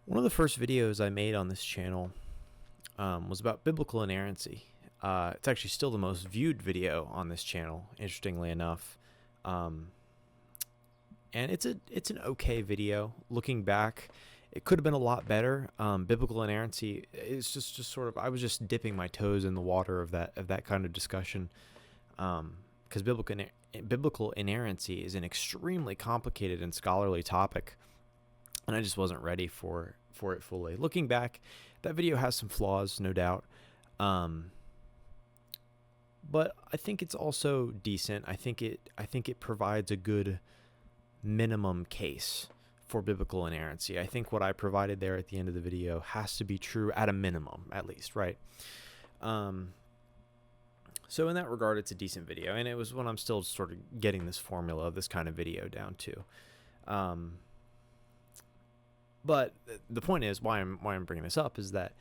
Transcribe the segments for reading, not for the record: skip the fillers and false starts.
One of the first videos I made on this channel was about biblical inerrancy. It's actually still the most viewed video on this channel, interestingly enough. And it's an okay video. Looking back, it could have been a lot better. Biblical inerrancy is just sort of, I was just dipping my toes in the water of that kind of discussion. Because biblical inerrancy is an extremely complicated and scholarly topic, and I just wasn't ready for it fully. Looking back, that video has some flaws, no doubt, but I think it's also decent. I think it provides a good minimum case for biblical inerrancy. I think what I provided there at the end of the video has to be true at a minimum, at least, right? So in that regard, it's a decent video, and it was when I'm still sort of getting this formula of this kind of video down too. But the point is, why I'm bringing this up is that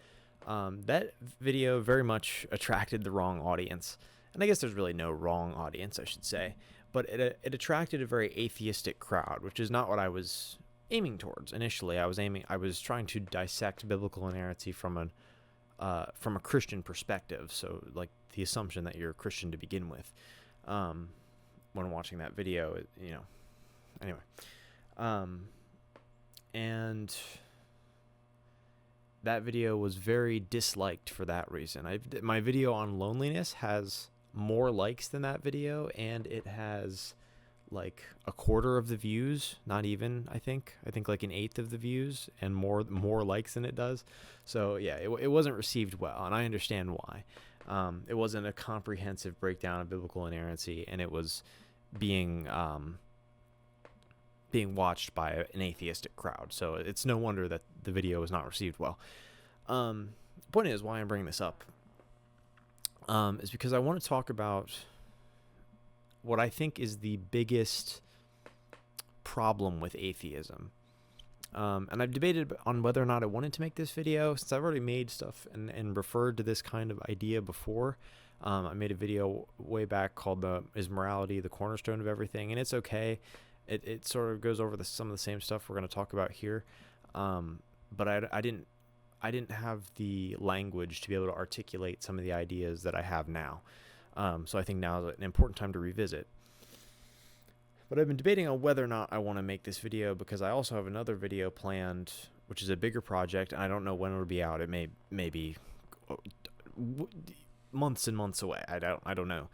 that video very much attracted the wrong audience, and I guess there's really no wrong audience, I should say, but it attracted a very atheistic crowd, which is not what I was aiming towards initially. I was trying to dissect biblical inerrancy from a Christian perspective, so like the assumption that you're a Christian to begin with. When watching that video, anyway. And that video was very disliked for that reason. My video on loneliness has more likes than that video, and it has like a quarter of the views, not even, I think like an eighth of the views, and more likes than it does. So yeah, it wasn't received well, and I understand why. It wasn't a comprehensive breakdown of biblical inerrancy, and it was being watched by an atheistic crowd. So it's no wonder that the video was not received well. The point is, why I'm bringing this up is because I want to talk about what I think is the biggest problem with atheism. And I've debated on whether or not I wanted to make this video, since I've already made stuff and referred to this kind of idea before. I made a video way back called Is Morality the Cornerstone of Everything? And it's okay. It sort of goes over some of the same stuff we're going to talk about here. But I didn't have the language to be able to articulate some of the ideas that I have now. So I think now is an important time to revisit. But I've been debating on whether or not I want to make this video, because I also have another video planned, which is a bigger project, and I don't know when it'll be out. It may be months and months away. I don't know.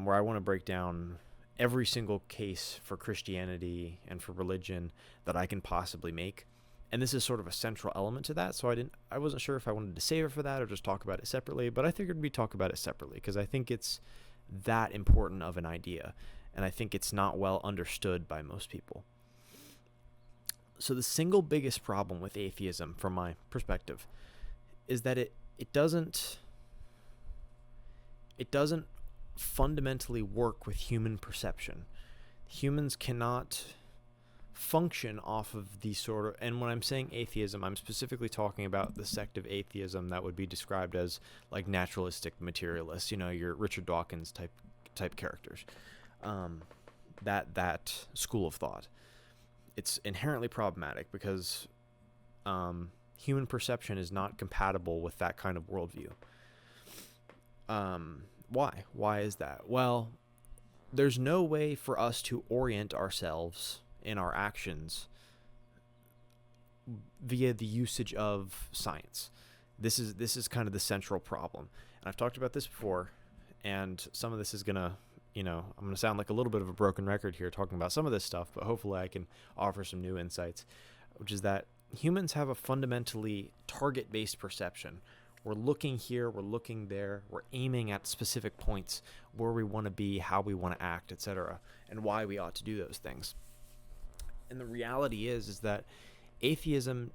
Where I want to break down every single case for Christianity and for religion that I can possibly make. And this is sort of a central element to that, so I wasn't sure if I wanted to save it for that or just talk about it separately, but I figured we'd talk about it separately because I think it's that important of an idea, and I think it's not well understood by most people. So the single biggest problem with atheism, from my perspective, is that it doesn't fundamentally work with human perception. Humans cannot function off of the sort of, and when I'm saying atheism, I'm specifically talking about the sect of atheism that would be described as like naturalistic materialists, your Richard Dawkins type characters. That school of thought. It's inherently problematic because human perception is not compatible with that kind of worldview. Why? Why is that? Well, there's no way for us to orient ourselves in our actions via the usage of science. This is kind of the central problem. And I've talked about this before, and some of this is gonna, I'm gonna sound like a little bit of a broken record here talking about some of this stuff, but hopefully I can offer some new insights, which is that humans have a fundamentally target-based perception. We're looking here, we're looking there, we're aiming at specific points where we want to be, how we want to act, etc., and why we ought to do those things. And the reality is that atheism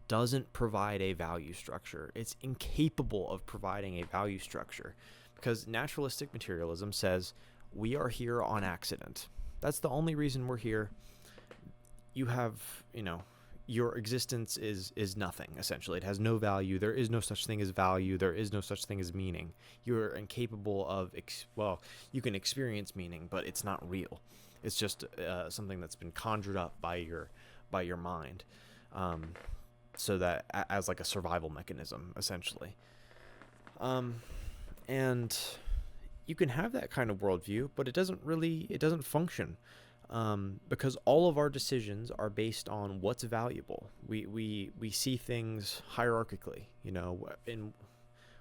doesn't provide a value structure. It's incapable of providing a value structure because naturalistic materialism says we are here on accident. That's the only reason we're here. You have, your existence is nothing, essentially. It has no value. There is no such thing as value. There is no such thing as meaning. You're incapable of, you can experience meaning, but it's not real. It's just something that's been conjured up by your mind. so that as like a survival mechanism, essentially. And you can have that kind of worldview, but it doesn't function, because all of our decisions are based on what's valuable. We see things hierarchically, in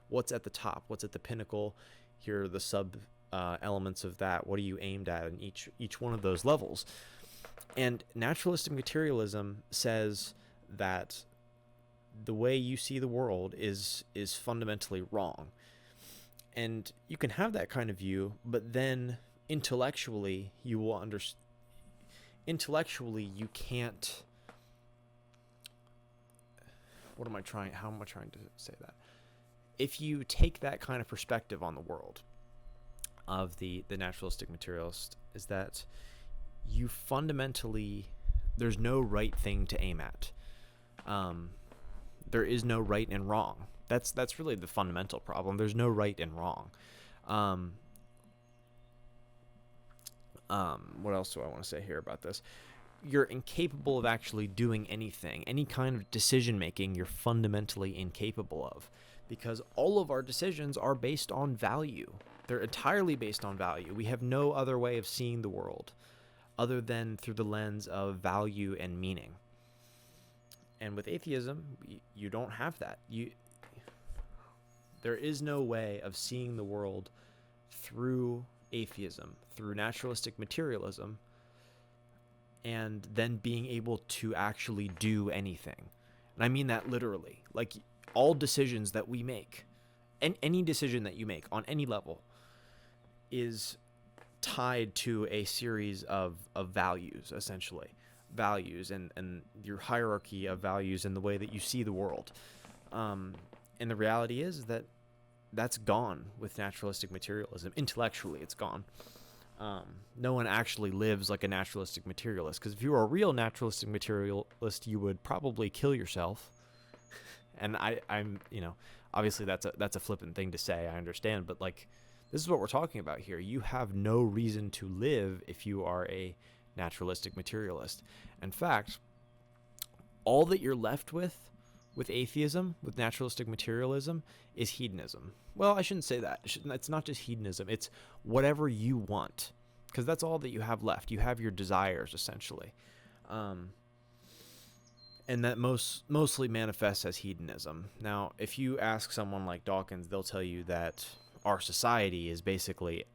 what's at the top, what's at the pinnacle. Here are the sub elements of that. What are you aimed at in each one of those levels? And naturalistic materialism says that the way you see the world is fundamentally wrong. And you can have that kind of view, but then intellectually you will understand. Intellectually, you can't. How am I trying to say that? If you take that kind of perspective on the world of the naturalistic materialist, is that you fundamentally, there's no right thing to aim at. There is no right and wrong. That's really the fundamental problem. There's no right and wrong. What else do I want to say here about this? You're incapable of actually doing anything. Any kind of decision making, you're fundamentally incapable of, because all of our decisions are based on value. They're entirely based on value. We have no other way of seeing the world other than through the lens of value and meaning. And with atheism, you don't have that. There is no way of seeing the world through atheism, through naturalistic materialism, and then being able to actually do anything. And I mean that literally. Like, all decisions that we make, and any decision that you make on any level, is tied to a series of values, essentially. Values and your hierarchy of values and the way that you see the world. And the reality is that that's gone with naturalistic materialism. Intellectually, it's gone. No one actually lives like a naturalistic materialist, because if you were a real naturalistic materialist, you would probably kill yourself. And I'm obviously that's a flippant thing to say, I understand, but like, this is what we're talking about here. You have no reason to live if you are a naturalistic materialist. In fact, all that you're left with atheism, with naturalistic materialism, is hedonism. Well, I shouldn't say that. It's not just hedonism. It's whatever you want, because that's all that you have left. You have your desires, essentially. And that mostly manifests as hedonism. Now, if you ask someone like Dawkins, they'll tell you that our society is basically,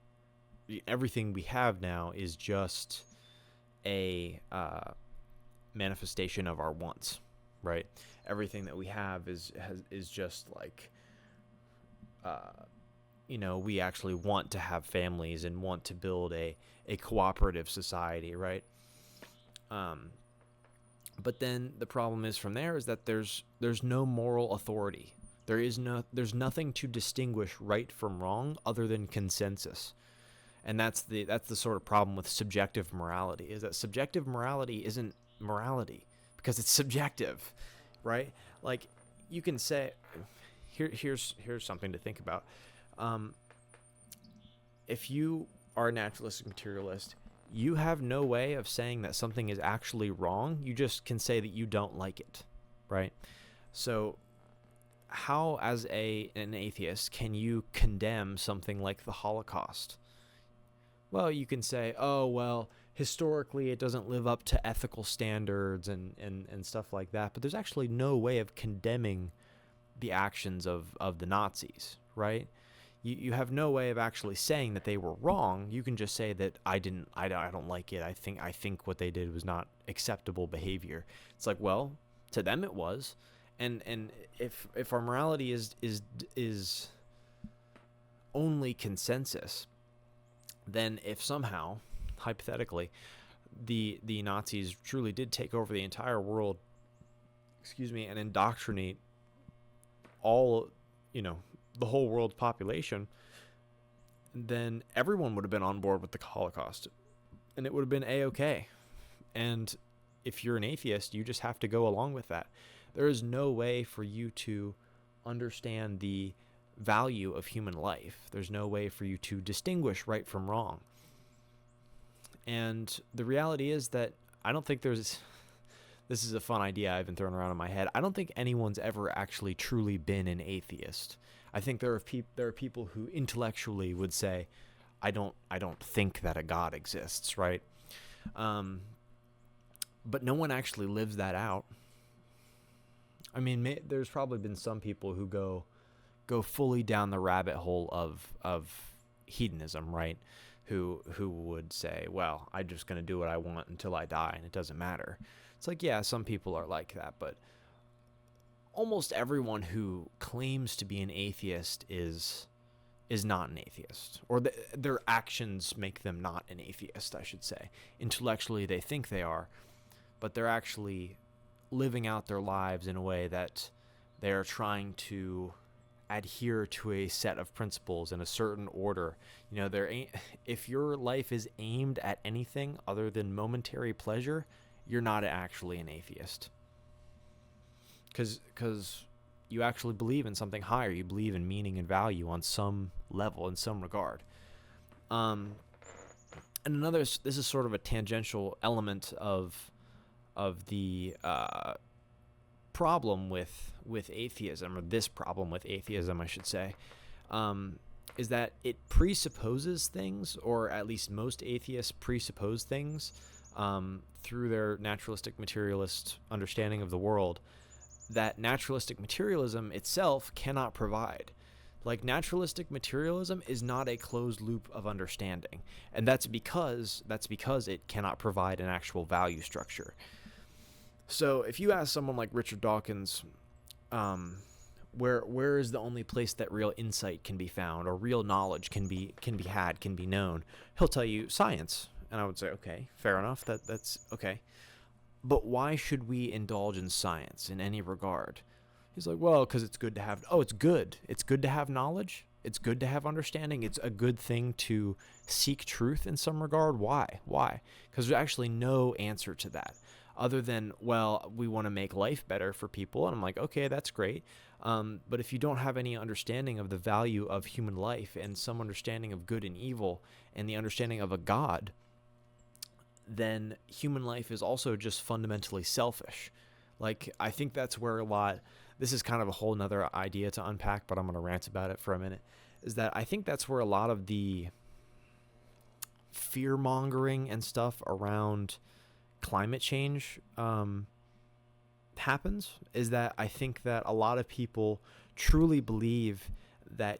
everything we have now is just a manifestation of our wants, right? Everything that we have is just like, we actually want to have families and want to build a cooperative society, right? But then the problem is from there is that there's no moral authority. There's nothing to distinguish right from wrong other than consensus. And that's the sort of problem with subjective morality, is that subjective morality isn't morality because it's subjective, right? Like, you can say, here's something to think about. If you are a naturalistic materialist, you have no way of saying that something is actually wrong. You just can say that you don't like it, right? So how, as an atheist, can you condemn something like the Holocaust? Well, you can say, oh, well, historically it doesn't live up to ethical standards and stuff like that, but there's actually no way of condemning the actions of the Nazis, right? You have no way of actually saying that they were wrong. You can just say that I don't like it. I think what they did was not acceptable behavior. It's like, well, to them it was. And if our morality is only consensus, then if somehow, hypothetically, the Nazis truly did take over the entire world, and indoctrinate all, the whole world's population, then everyone would have been on board with the Holocaust, and it would have been A-okay. And if you're an atheist, you just have to go along with that. There is no way for you to understand the value of human life. There's no way for you to distinguish right from wrong. And the reality is that I don't think there's this is a fun idea I've been throwing around in my head. I don't think anyone's ever actually truly been an atheist. I think there are people who intellectually would say, I don't think that a God exists, right? But no one actually lives that out. I mean, there's probably been some people who go fully down the rabbit hole of hedonism, right? Who would say, well, I'm just going to do what I want until I die, and it doesn't matter. It's like, yeah, some people are like that, but almost everyone who claims to be an atheist is not an atheist, or their actions make them not an atheist, I should say. Intellectually, they think they are, but they're actually living out their lives in a way that they are trying to adhere to a set of principles in a certain order. You know, if your life is aimed at anything other than momentary pleasure, you're not actually an atheist. Because you actually believe in something higher. You believe in meaning and value on some level, in some regard. And this is sort of a tangential element of the problem with atheism, or this problem with atheism, I should say, is that it presupposes things, or at least most atheists presuppose things through their naturalistic materialist understanding of the world, that naturalistic materialism itself cannot provide. Like, naturalistic materialism is not a closed loop of understanding, and that's because it cannot provide an actual value structure. So if you ask someone like Richard Dawkins, where is the only place that real insight can be found, or real knowledge can be had, can be known, he'll tell you science. And I would say, okay, fair enough, that's okay. But why should we indulge in science in any regard? He's like, well, because it's good to have. Oh, it's good. It's good to have knowledge. It's good to have understanding. It's a good thing to seek truth in some regard. Why? Because there's actually no answer to that, other than, well, we want to make life better for people. And I'm like, okay, that's great. But if you don't have any understanding of the value of human life, and some understanding of good and evil, and the understanding of a God, then human life is also just fundamentally selfish. Like, I think that's where this is kind of a whole nother idea to unpack, but I'm going to rant about it for a minute, is that I think that's where a lot of the fear-mongering and stuff around climate change happens, is that I think that a lot of people truly believe that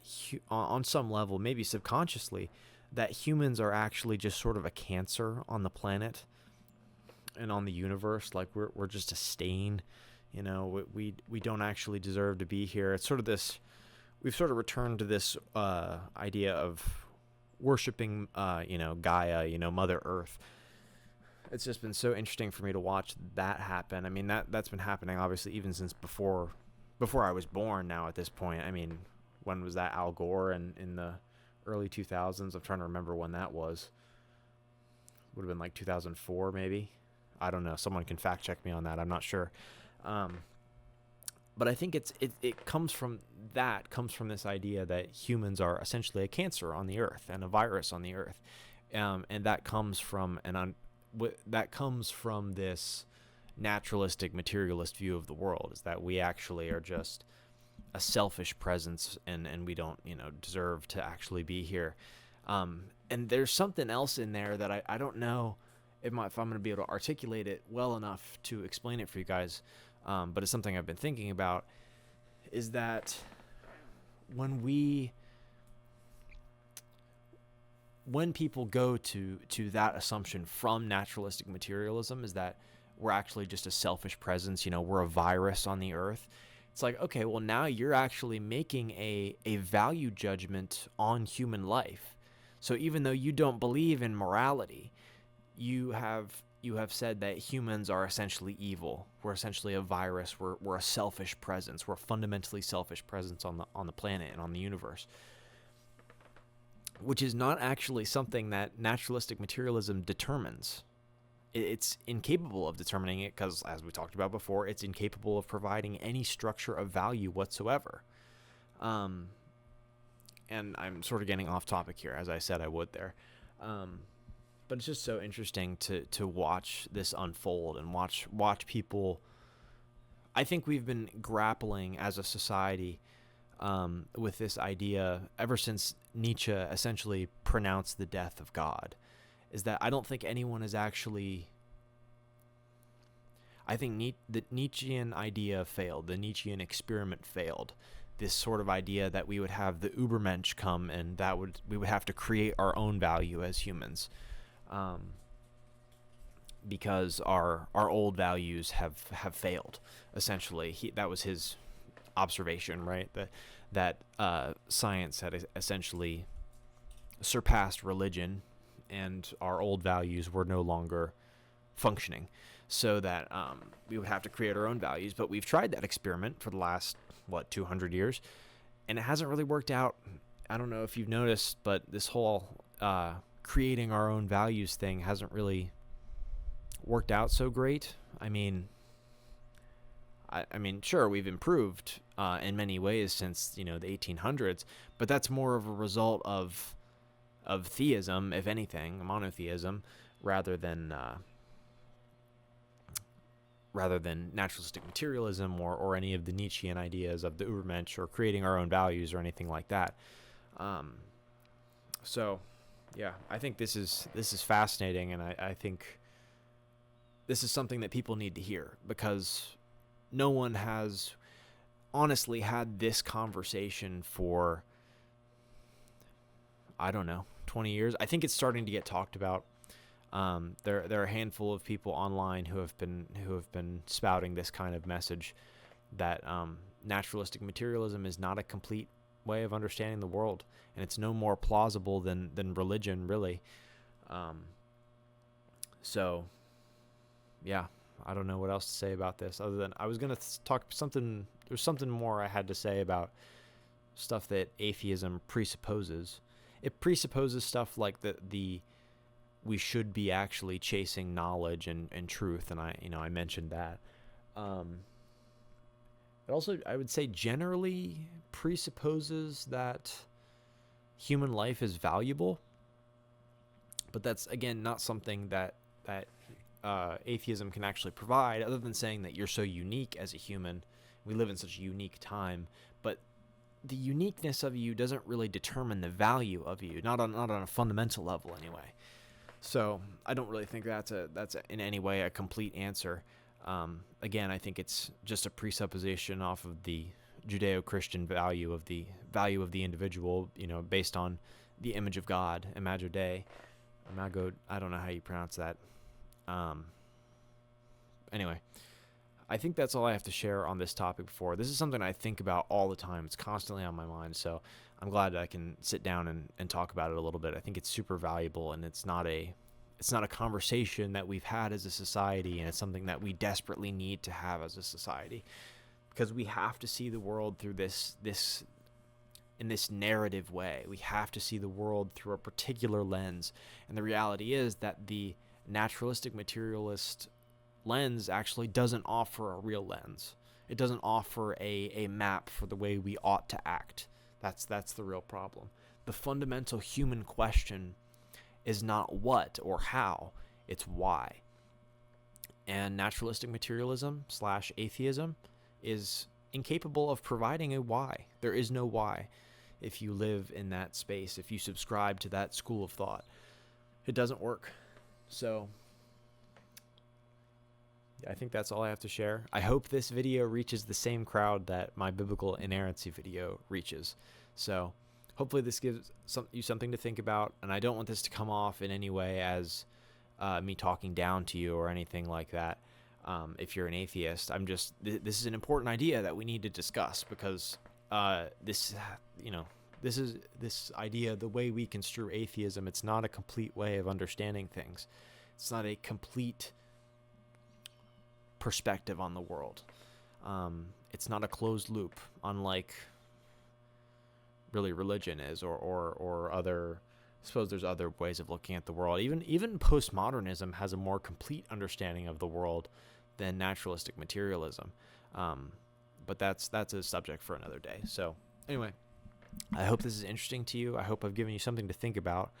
on some level, maybe subconsciously, that humans are actually just sort of a cancer on the planet and on the universe. Like, we're just a stain, you know, we don't actually deserve to be here. It's sort of this, we've sort of returned to this idea of worshiping, Gaia, Mother Earth. It's just been so interesting for me to watch that happen. I mean, that's been happening obviously even since before I was born now at this point. I mean, when was that? Al Gore in the early 2000s. I'm trying to remember when that was. Would have been like 2004 maybe. I don't know. Someone can fact check me on that. I'm not sure. But I think it comes from this idea that humans are essentially a cancer on the earth and a virus on the earth. And that comes from this naturalistic materialist view of the world, is that we actually are just a selfish presence, and we don't deserve to actually be here. And there's something else in there that I don't know if I'm going to be able to articulate it well enough to explain it for you guys, but it's something I've been thinking about, is that when people go to that assumption from naturalistic materialism, is that we're actually just a selfish presence, we're a virus on the earth. It's like, okay, well, now you're actually making a value judgment on human life. So even though you don't believe in morality, you have said that humans are essentially evil. We're essentially a virus. We're a selfish presence. We're a fundamentally selfish presence on the planet and on the universe, which is not actually something that naturalistic materialism determines. It's incapable of determining it because, as we talked about before, it's incapable of providing any structure of value whatsoever. And I'm sort of getting off topic here, as I said I would there. But it's just so interesting to watch this unfold and watch people. I think we've been grappling as a society with this idea ever since Nietzsche essentially pronounced the death of God. Is that I don't think anyone is actually. I think the Nietzschean idea failed. The Nietzschean experiment failed. This sort of idea that we would have the Übermensch come and we would have to create our own value as humans, because our old values have failed. Essentially, that was his observation, right? That science had essentially surpassed religion, and our old values were no longer functioning. So that we would have to create our own values. But we've tried that experiment for the last 200 years, and it hasn't really worked out. I don't know if you've noticed, but this whole creating our own values thing hasn't really worked out so great. I mean, sure, we've improved in many ways since the 1800s, but that's more of a result of theism, if anything, monotheism, rather than naturalistic materialism or any of the Nietzschean ideas of the Übermensch or creating our own values or anything like that. So, yeah, I think this is fascinating, and I think this is something that people need to hear, because no one has honestly had this conversation for, I don't know, 20 years. I think it's starting to get talked about. There are a handful of people online who have been spouting this kind of message that naturalistic materialism is not a complete way of understanding the world, and it's no more plausible than religion, really. So, yeah, I don't know what else to say about this other than I was gonna talk something. There's something more I had to say about stuff that atheism presupposes. It presupposes stuff like the we should be actually chasing knowledge and truth, and I mentioned that. It also, I would say, generally presupposes that human life is valuable, but that's, again, not something that atheism can actually provide, other than saying that you're so unique as a human. We live in such a unique time, but the uniqueness of you doesn't really determine the value of you, not on a fundamental level anyway. So I don't really think that's in any way a complete answer. Again, I think it's just a presupposition off of the Judeo-Christian value of the individual, based on the image of God, Imago Dei. Imago, I don't know how you pronounce that. Anyway, I think that's all I have to share on this topic before. This is something I think about all the time. It's constantly on my mind, so I'm glad that I can sit down and talk about it a little bit. I think it's super valuable, and it's not a conversation that we've had as a society, and it's something that we desperately need to have as a society, because we have to see the world through this in this narrative way. We have to see the world through a particular lens, and the reality is that the naturalistic materialist lens actually doesn't offer a real lens. It doesn't offer a map for the way we ought to act. That's the real problem. The fundamental human question is not what or how, it's why. And naturalistic materialism / atheism is incapable of providing a why. There is no why if you live in that space, if you subscribe to that school of thought. It doesn't work. So I think that's all I have to share. I hope this video reaches the same crowd that my biblical inerrancy video reaches. So hopefully this gives you something to think about, and I don't want this to come off in any way as me talking down to you or anything like that. If you're an atheist, this is an important idea that we need to discuss, because this idea, the way we construe atheism, it's not a complete way of understanding things. It's not a complete perspective on the world. It's not a closed loop, unlike really religion is, or other. I suppose there's other ways of looking at the world. Even postmodernism has a more complete understanding of the world than naturalistic materialism. But that's a subject for another day. So anyway, I hope this is interesting to you. I hope I've given you something to think about.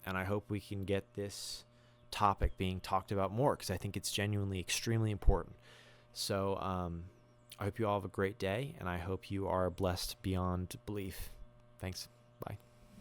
And I hope we can get this topic being talked about more, because I think it's genuinely extremely important. So I hope you all have a great day, and I hope you are blessed beyond belief. Thanks. Bye.